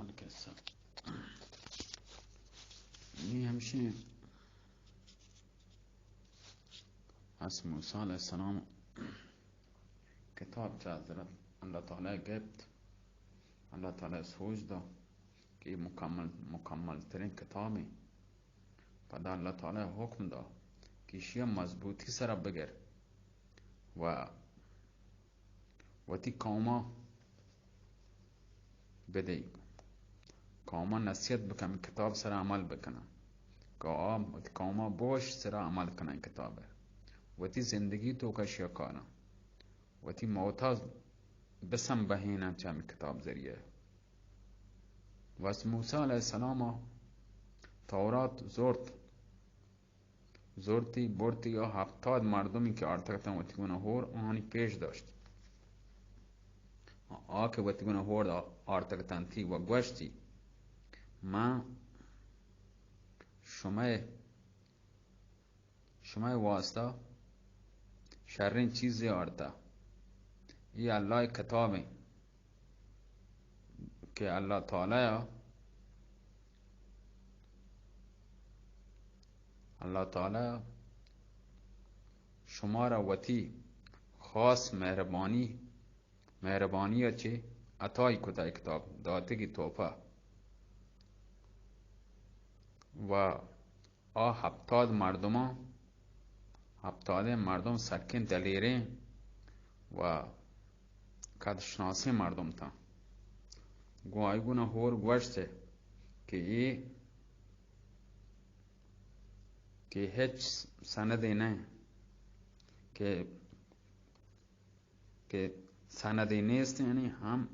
حال قصه این همیشه از موسی علیه السلام کتاب چه حضرت الله تعالی گفت، الله تعالی سوچ دا که مکمل ترین کتابی. بعد الله تعالی حکم دا که شیعه مضبوطی سر بگر و تی قوما بده، قوما نصیحت بکن کتاب سر عمل بکنن، قوما باش سر عمل کنن کتابه و تی زندگی تو کشیا کانا و تی موتا بسم بهینن چه همی کتاب ذریعه. و از موسی علیه السلام تورات زورتی برتی یا 70 مردمی که آرتکتن و تیگونه هور آنی پیش داشت آکه و تیگونه هور آرتکتن تی و گوشتی من شما واسطه شرین چیزی آرتا ای الله کتابه که الله تعالی شما را وتی خاص مهربانی چه عطای کتا کتاب داته کی توفه و 70 مردم سکن دلیره و کدشناسی مردم تا گوایگونه هور گوشته که هیچ سندی نه که سندی نیست، یعنی هم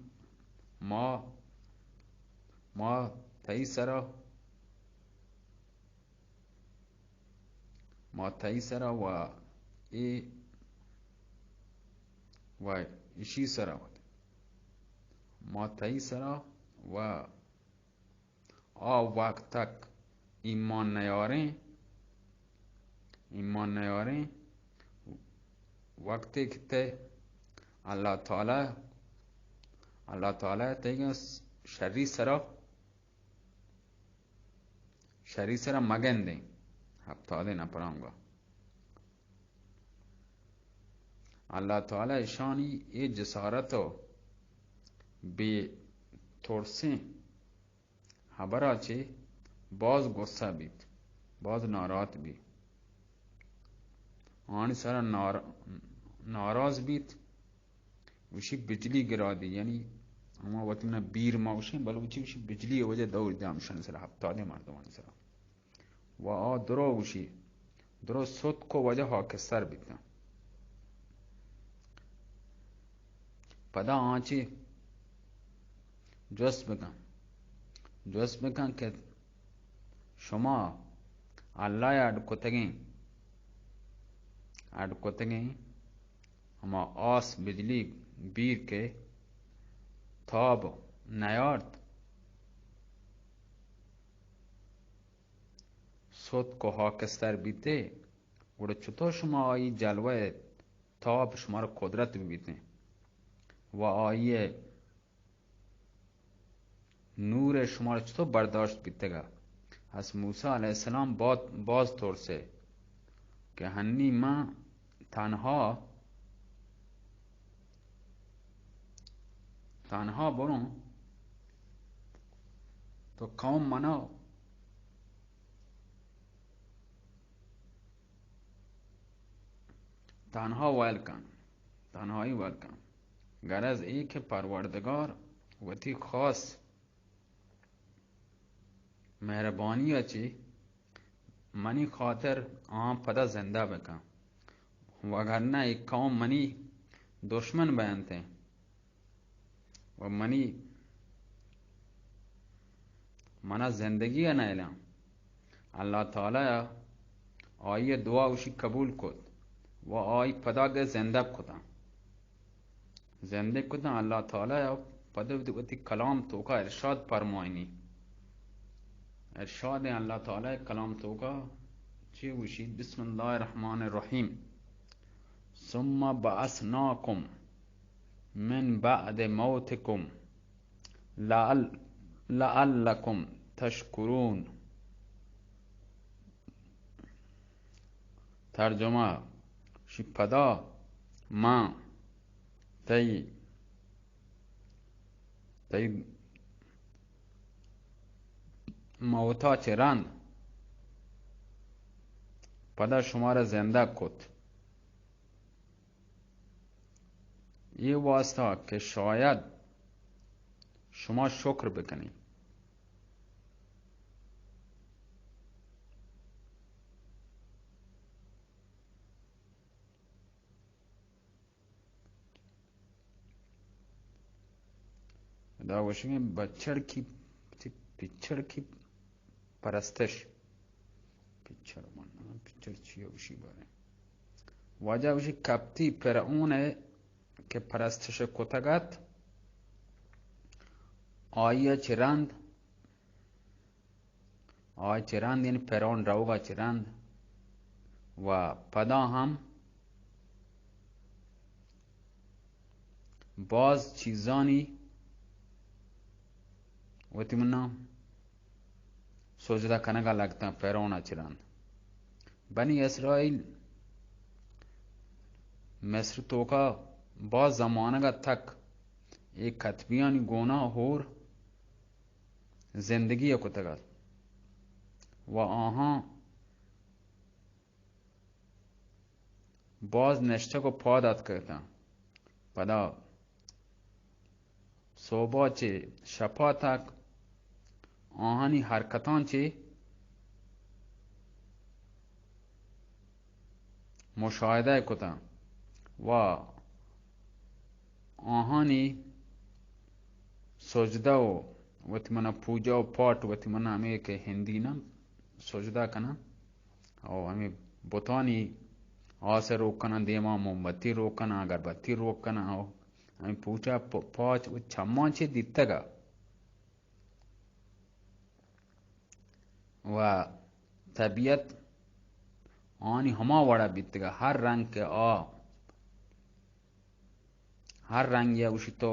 ما تایی سرا و ایشی سرا ما تایی سرا و وقت تک ایمان نیاره وقتی که ته الله تعالی تیگه شری سرا مگنده 70 نپرانگا الله تعالی شانی ای جسارتو بی ترسی خبرا چه باز غصه بید، باز ناراحت بید، آنی سر ناراض بید وشی بجلی گرا دی، یعنی اما وقتی من بیر ماوشیم بلو وشی بجلی وجه دور دیامشن سر 70 مردمانی سر و درو صد کو وجه حاکستر بیدن. پدا آنچی جست بکن که شما اللہ اڈ کتگیں اما آس بجلی بیر کے تاب نیارد صد کو حاکستر بیتے اور چطور شما آئی جلوه تاب شما را قدرت بیتے و آئی نور شما را چطور برداشت بیتے گا. از موسی علیه السلام باز طور سے که هنی من تنها برون تو قوم منو تنهایی ویل کن غرض ای که پروردگار وتی خاص مهربانی اچی منی خاطر پدا زنده بکن وگرنه ای قوم منی دشمن بیانتے و منا زندگی نیلم. اللہ تعالی آئی دعا وشی قبول کد و آئی پدا گه زنده کدن اللہ تعالی پدا وتی کلام توکا ارشاد فرمائنی ارشاد اللہ تعالی کلام توکا چی وشید بسم اللہ الرحمن الرحیم ثم بعثناکم من بعد موتکم لعلکم تشکرون. ترجمه شی پدا ما تی موتا چرند پدا شما را زنده کد. یہ واسطه که شاید شما شکر بکنید. دا وشنگه بچر کی پیچر کی پرستش پیچر من پیچر چیه وشی باره واجه وشی کپتی فرعونه که پرستش کتگت آیه چرند یعنی فرعون روغا چرند و پدا هم باز چیزانی وتی منا سجدہ کنگا لگتا فرعون چرند. بنی اسرائیل مصر توکا باز زمانگا تک ایک کتبیانی گناه هور زندگی کتگل و آها باز نشته کو پادت کرتا پدا صبح چه شپا تک آهانی حرکتان چه مشاهده کتا و آهانی سجده و وقتی منا پوجا و پاٹ وقتی منا ہمیں کہ ہندی نا سجدہ کنا او ہمیں بطانی آسے روک کنا دیما مومبتی روک کنا اگربتی روک کنا او ہمیں پوچا پاچ و چمان چه دیتا گا و طبیعت آنی ہما وڑا بیتا گا ہر رنگ کے ہر رنگ یا وشی تو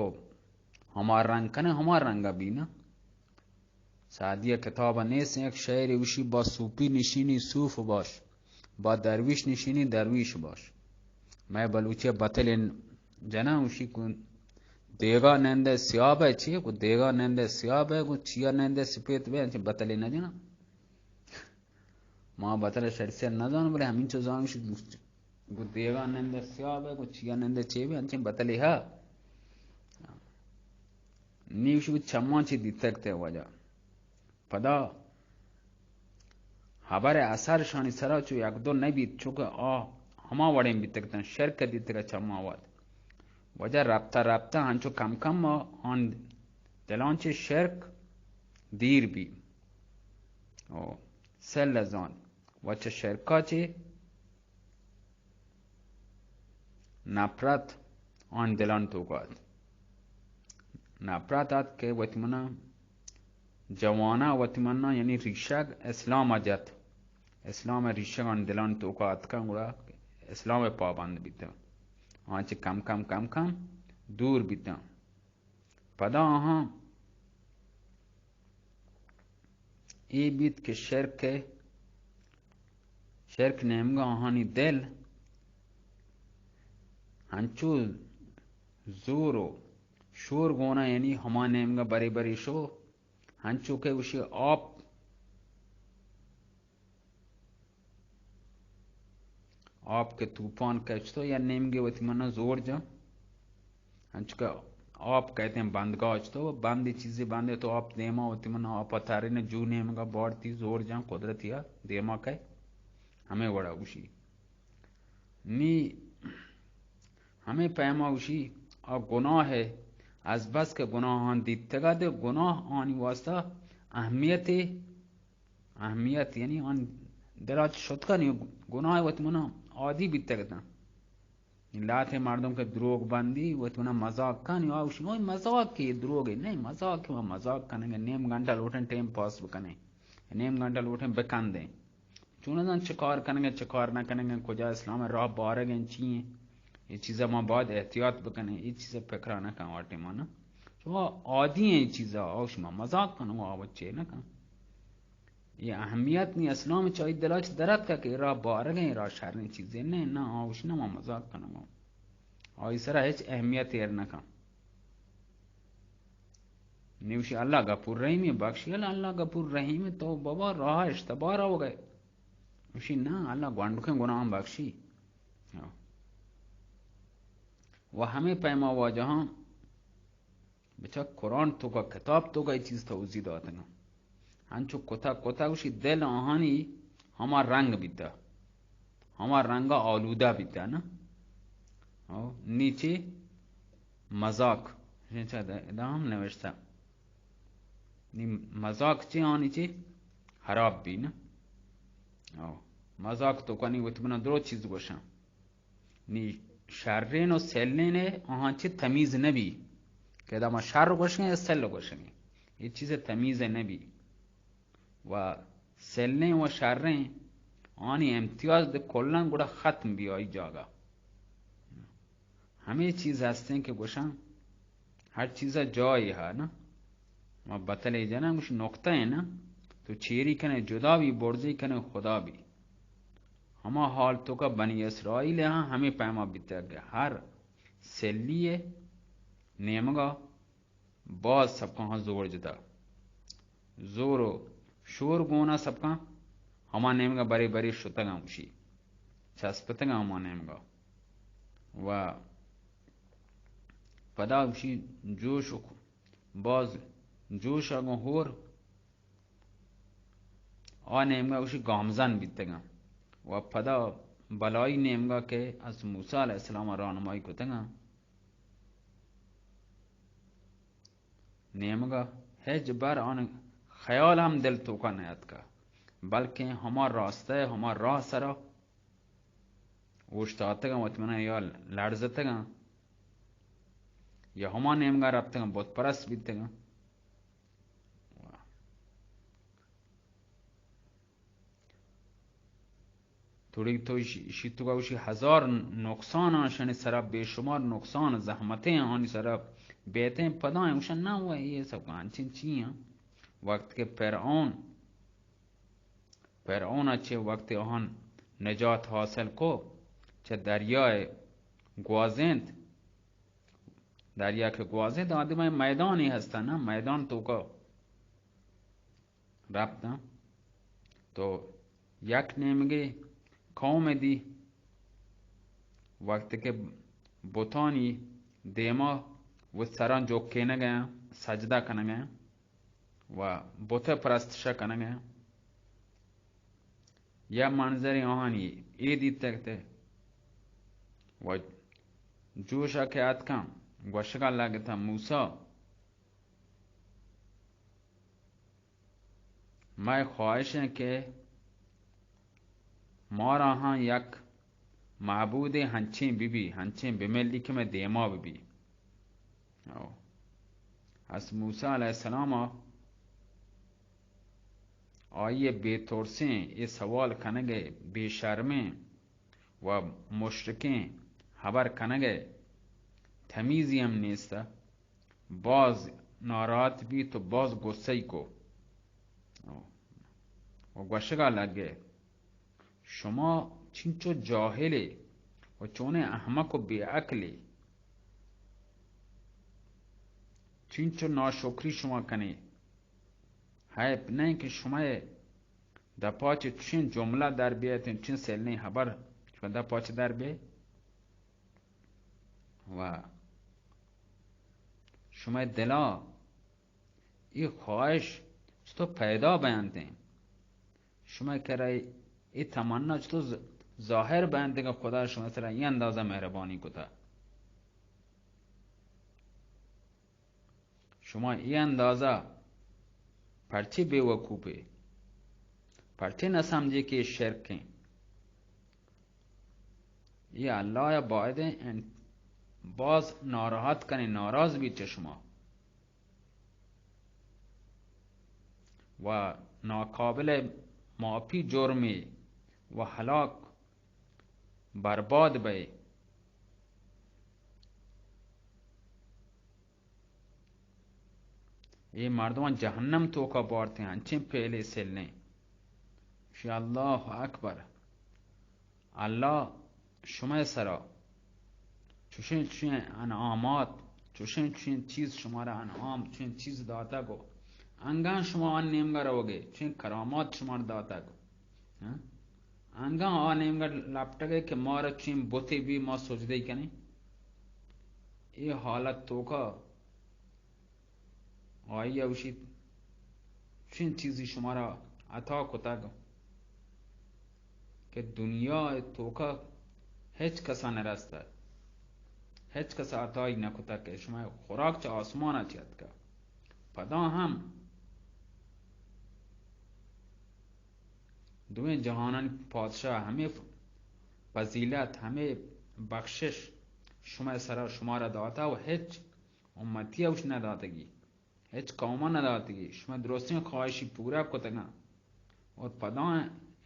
ہمار رنگ کنے ہمار رنگا بھی نا سعدیہ کتابہ نیست ایک شعر وشی با صوفی نشینی صوف باش با درویش نشینی درویش باش. میں بلوچے بطل جنا وشی کن دیگا نندے سیاب ہے چیئے کو دیگا نندے سیاب ہے کو چیا نندے سپیت بے انچہ بطل نہ جنا ماں بطل شرسے نہ جانا بلے ہمین چو زان وشی کو دیگا نندے سیاب ہے کو چیا نندے چیئے بے انچہ بطلی ہاں نیوشی کو چمان چی دیتکتے وجہ پدا خبر اثر شانی سرا چو یک دو نبید چونکہ ہما وڑیں بیتکتن شرک دیتکا چمان واد وجہ رابطہ ہنچو کم کم آن دلان چه شرک دیر بی سل لزان وچه شرکا چه نپرت آن دلان توقات نپرت آد که وطمنا جوانا وطمنا یعنی ریشگ اسلام جت اسلام ریشگ آن دلان توقات کن گوڑا اسلام پابند بیتا آنچه کم کم کم کم دور بیتا پدا آها ای بیت که شرک نمگا آهانی دل ہنچو زور و شور گونا یعنی ہما نمگا بری بری شو ہنچو کہ وشی آپ کے طوفان کچتو یا نمگے وتی منا زور جا ہنچو کہ آپ کہتے ہیں بندگاہ چتو بندی چیزیں بندے تو آپ دیما وتی منا آپ اتارے نے جو نمگا بارتی زور جا قدرت یا دیما کہ ہمیں وڑا وشی نی ہمیں پیما وشی گناہ ہے از بس کے گناہ آن دیتگا دے گناہ آنی واسطہ اہمیت یعنی آن دلات شدکا نہیں گناہ وقت منا عادی بیتگتا لات مردم کے دروغ بندی وقت منا مذاق کا نہیں آوشی اوہ مذاق کی دروغ ہے نہیں مذاق ہے مذاق کرنے نیم گھنٹہ لوٹیں ٹیم پاس بکنے نیم گھنٹہ لوٹیں بکن دیں چونہ چکار کرنے چکار نہ کرنے کجا اسلام راہ بارگیں چیئیں یہ چیزیں ماں بعد احتیاط بکنے یہ چیزیں فکرہ نہ کھاں واٹے مانا شما عادی این چیزا آو شما مذاق کنو آو چه نکن یہ اهمیت نی اسلام چای دلاچ درد که را بارگه این را شرن چیزی نه آوش نه ما مذاق کنو آوی سرا هیچ اهمیت ایر نکن نیوشی اللہ غفور رحیمی بخشی اللہ غفور رحیمی تو بابا راہ اشتباه را ہو گئے وشی نه اللہ گوانڈکیں گناہ بخشی و همه پیما واجهان بچه قرآن تو کا کتاب تو کا یہ چیز توضیح داتا ہے ہنچو کتا وشی دل آهانی ہما رنگ بیتا ہما رنگا آلوده بیتا نا نیچه مذاق دا هم نوشتا مذاق چه آنی چه حراب بی نا مذاق تو کنی و تمنا درو چیز گوشن نی شرین و سلین آهان چه تمیز نبی که دا ما شر گوشن یا سل گوشن یہ چیز تمیز نبی و سلین و شرین آنی امتیاز ده کلن گوڑا ختم بی آئی جاگا همه چیز هستن که گوشن هر چیز جایی ها نا ما بطلی جانا گوش نقطه ہے نا تو چیری کنه جدا بھی برزی کنه خدا بھی ہما حال تو کا بنی اسرائیل ہاں ہمیں پیما بیتا گیا ہر سلی نیمگا باز سب کا ہاں زور جدا زور و شور گونا سب کا ہما نیمگا بری بری شتگا مشی چسپتگا ہما نیمگا و پدا مشی جوش و باز جوش اگو هور نیمگا وشی گامزن بیتگا و پدا بلای نیمگا که از موسی علیہ السلام رانمایی کتگا نیمگا هج بر آن خیال هم دل توکا نیاد کا بلکہ ہما راسته ہما راہ سرا اوشتاتگا مطمئن یا لرزتگا یا ہما نیمگا ربتگا بہت پرست بیتگا توڑی تو شیتو گوشی ہزار نقصان آشن سرا بے شمار نقصان زحمتیں آنی سرا بیتیں پدائیں اوشن نہ ہوا یہ سب کانچن چیئیں وقت کے فرعون اچھے وقت آہن نجات حاصل کو چه دریای گوازند دریا که گوازند آدم میدانی هستن نا میدان تو کا رفتن تو یک نیمگی قوم دی وقت کے بوتانی دیما و سران جو کہنے گئے سجدہ کرنے گئے و بوت پرستشا کرنے گئے یا منظر آہانی ای دیتے تھے و جوشا کے اتکاں گوشگا لگتا موسیٰ میں خواہش ہے کہ مارا ہاں یک معبود ہنچیں بی ہنچیں بملی کہ میں دیما بی اس موسیٰ علیہ السلام آئیے بے ترسیں یہ سوال کنگے بے شرمیں و مشرکیں خبر کنگے تمیزی ہم نیستا باز ناراحت بھی تو باز غصے کو و گوشگا لگے شما چنچو جاہلے و چونے احمق و بے عقلے چنچو ناشکری شما کنے حیب نہیں کہ شما دا پاچ چین جملہ در بیتن چین سلنے خبر شما دا پاچ در بی و شما دلا یہ خواہش چطور پیدا بیانتے ہیں شما کرے یہ تمنا چطور ظاہر بیانتے کہ خدا شما سر یہ اندازہ مہربانی کتا شما یہ اندازہ پرچے بے وقوفے پرچے نہ سمجھے کہ شرک ہیں یہ اللہ یا باعد باز ناراحت کرنے ناراض بھی چشما و ناقابل معافی جرمی و ہلاک برباد بے ये मर्दवान जहन्नम तो का बारते हैं अंचे पहले सेलने अल्लाह अकबर अल्लाह शुमा सरा चुशें अनामात चुशें चीज शुमारा अनाम चुशें चीज दाता को अंगा शुमा नेमगा रहोगे चुशें करामात शुमार दाता को अंगा आ नेमगा लापटगे के मारा चुशें बोते भी मां सोच दे क्या नहीं ये हालत तो का आई उसी चुशें चीज शुमारा अता कोता को कि दुनिया तो का हेच कसा न रास्ता हेच कसा आता ही न कुता के शुमा खुराक चा आसमान आचियत का पदा हम दुए जहानन पादशाह हमें फजीलत हमें बख्शिश शुमा सरा शुमारा दाता व हेच उम्मतिया उस न दातगी हेच कौमा न दातगी शुमा दुरुस्तियों ख्वाहिशी पूरा कुतना और पदा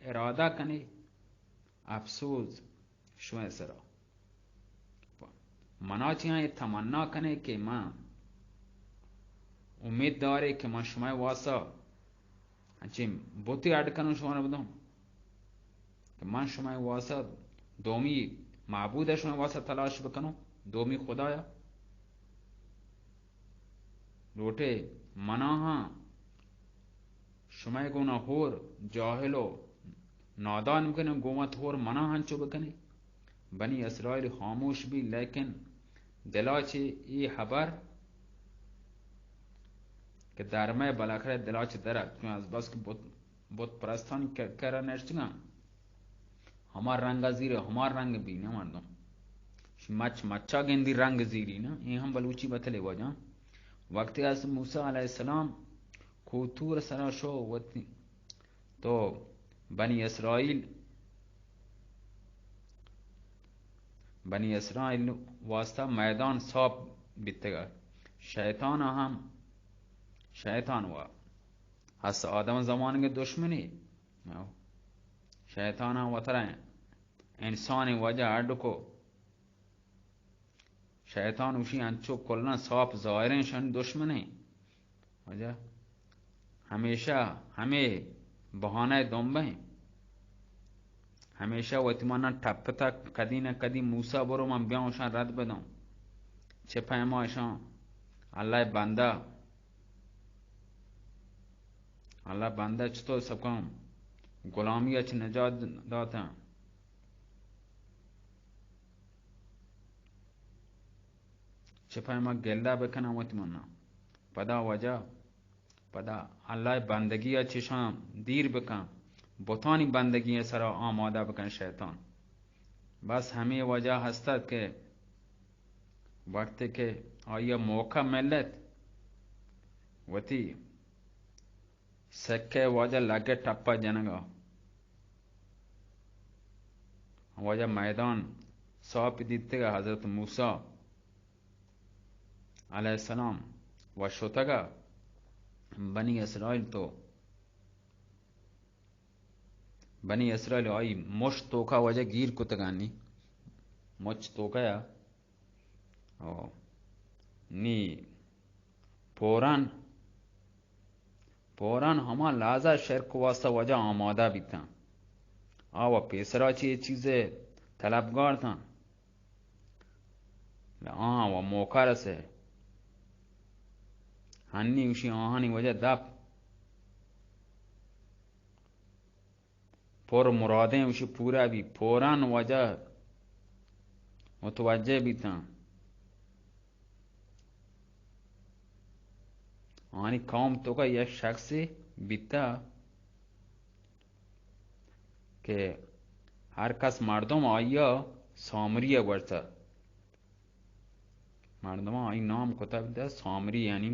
इरादा कने अफसोस शुमा सरा मना चाहिए तमन्ना कने के मां उम्मीददार है कि मां शुमा वासा अच्छे बोते अडकन शुमा बदम कि मां शुमा वासा दोमी माबूद शुमा वासा तलाश बकनो दोमी खुदाया रोटे मना हाँ शुमा गुना होर जाहिलो नादान बकने गोमत होर मना हंचो बकने बनी इसराइल खामोश भी लेकिन दिलाचे ये खबर कि दरमे बलाखरे दिलाचे दरक बस के बहुत प्रस्थान कर नष्टगा हमार रंग जीरे हमार रंग भी ना मर्दम मच्छा गेंदी रंग जीरी ना ये हम बलूची बतले वजह वक्त आस मूसा अलैहिस्सलाम को तूर सरा शो वती तो बनी इसराइल वास्ता मैदान साफ बितेगा शैतान हम शैतान हुआ हस आदम जमान के दुश्मनी शैतान वतरा इंसान वजह अड को शैतान उसी अंचो कोलना साफ जाहिर शन दुश्मनी वजह हमेशा हमें बहाना दोम्बे हमेशा वतिमाना ठप तक कदी न कदी मूसा बरो मैं ब्याह शां रद बदूं छिपाए माशां अल्लाह बंदा तो सबका गुलामी अच्छ नजात दाता छिपाए मां गेल्दा बकना वतिमाना पदा वजह पदा अल्लाह बंदगी अच्छी शां दीर बका बोतानी बंदगी सरा आमादा बकन शैतान बस हमें वजह हस्ता के वक्त के आया मौका मिलत वती सके वजह लगे टप्पा जनगा वजह मैदान साफ दीते हजरत मूसा अलैहिस्सलाम वशोतगा बनी इसराइल तो बनी इसराइल आई मुश तोका वजह गिर कुतगानी मुच तोकाया ओ नी पोरान हमा लाजा शहर को वास्ता वजह आमादा भी था आवा पेसरा ची चीजें तलबगार था वो मौका रसे हन्नी उसी आहानी वजह दप पुर मुरादें उसी पूरा भी फौरन वजह मुतवज्जे भी था आनी कौम तो का यह शख्स बीता के हर कस मर्दम आया सामरिया वर्ता मर्दम आई नाम कोता बिता सामरी यानी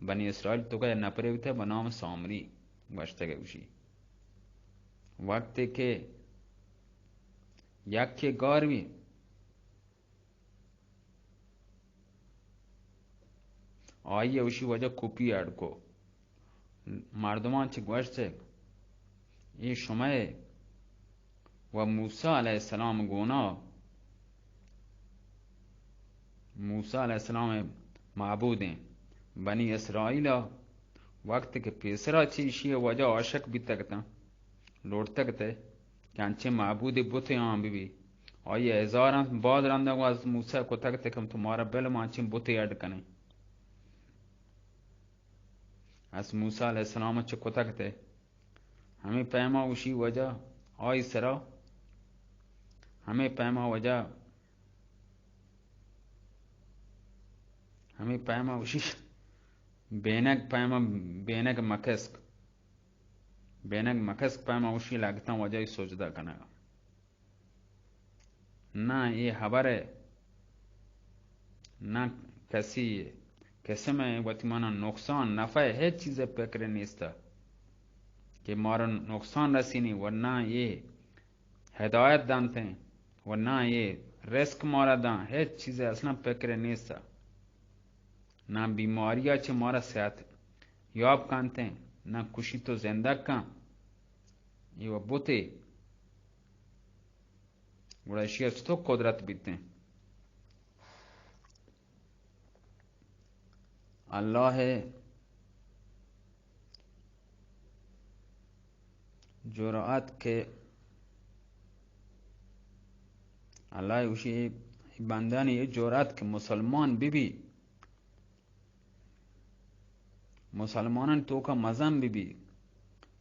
बनी इसराइल तो का नपरे बिता बनाम सामरी वर्ता के उसी वक्त के याके गारवी आइए उसी वजह कुपी अड़को मर्दमान चिकवश से ये समय व मूसा अलैहिस्सलाम गोना मूसा अलैहिस्सलाम माबूद हैं बनी इसराइल वक्त के पेसरा चीशी वजह आशक भी तकता लोड तकते कि अंचे माबूद बुते आम भी और ये हजार बाद रंदा वाज मूसा को तकते कम तुम्हारा बेल मांचे बुते ऐड कने अस मूसा अलैहिस्सलाम च को तकते हमें पैमा उसी वजह और इस तरह हमें पैमा वजह हमें पैमा उसी बेनक पैमा बेनक मकस्क पैमा उसी लगता वजह ही सोचता करना ना ये खबर है ना कैसे में वतिमाना नुकसान नफा है चीजें पकड़े नहीं कि मारा नुकसान रसी नहीं वरना ये हिदायत दानते हैं वरना ये रिस्क मारा दान है चीजें असला पकड़े नहीं ना बीमारियां चे मारा सेहत याब कानते हैं ना खुशी तो जिंदा का ये वो बुते वड़शिया तो कुदरत बीते अल्लाह है जुरात के अल्लाह उसी बंदा ने ये जुरात के मुसलमान भी मुसलमान तो का मज़म भी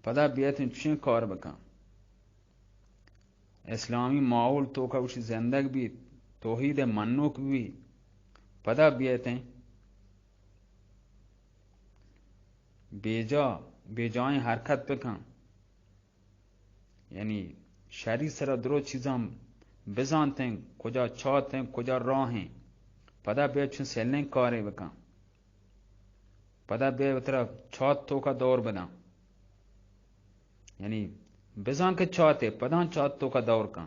पदा बियत चुन कार बका इस्लामी माहौल तो का उसी जिंदगी भी तौहीद मन्नुक भी पदा बियतें बेजाएं हरकत पे का यानी शहरी सरा दरो चीज़ां बेजानते हैं कुजा चाहते हैं कुजा राहें पदा बियत चुन सेलने कारे बका पदा बे तरफ छात तो का दौर बना यानी बेजान के चाहते पदा चाहत तो का दौर का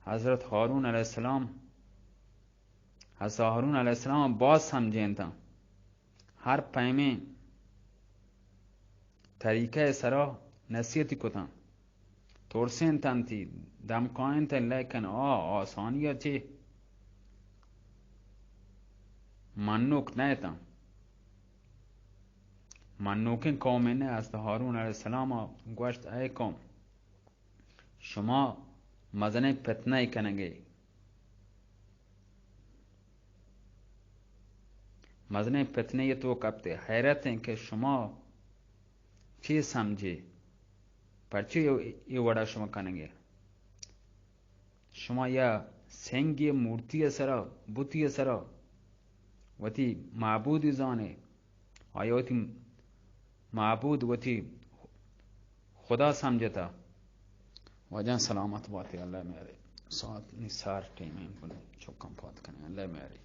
हजरत हारून अलैहिस्सलाम बहुत समझें था हर पैमे तरीके सरा नसीहती को था तोड़सें तन थी दमकाएं थे लेकिन आसानियत चे मन्नुक नहीं था मन्नुक कौम ने हज़रत हारून अलैहिस्सलाम गोश्त ऐ कौम शुमा मजने फितना ही करेंगे मजने फितने ये तो कबते हैरत है कि शुमा चीज समझे परचे ये वड़ा शुमा करेंगे शुमा या सेंगे मूर्ति असरा बुती असरा वती माबूद जाने आयोती माबूद वती खुदा समझता वजह सलामत बात अल्लाह मेरे साथ निसार टीम चौकम बात करें अल्लाह मेरे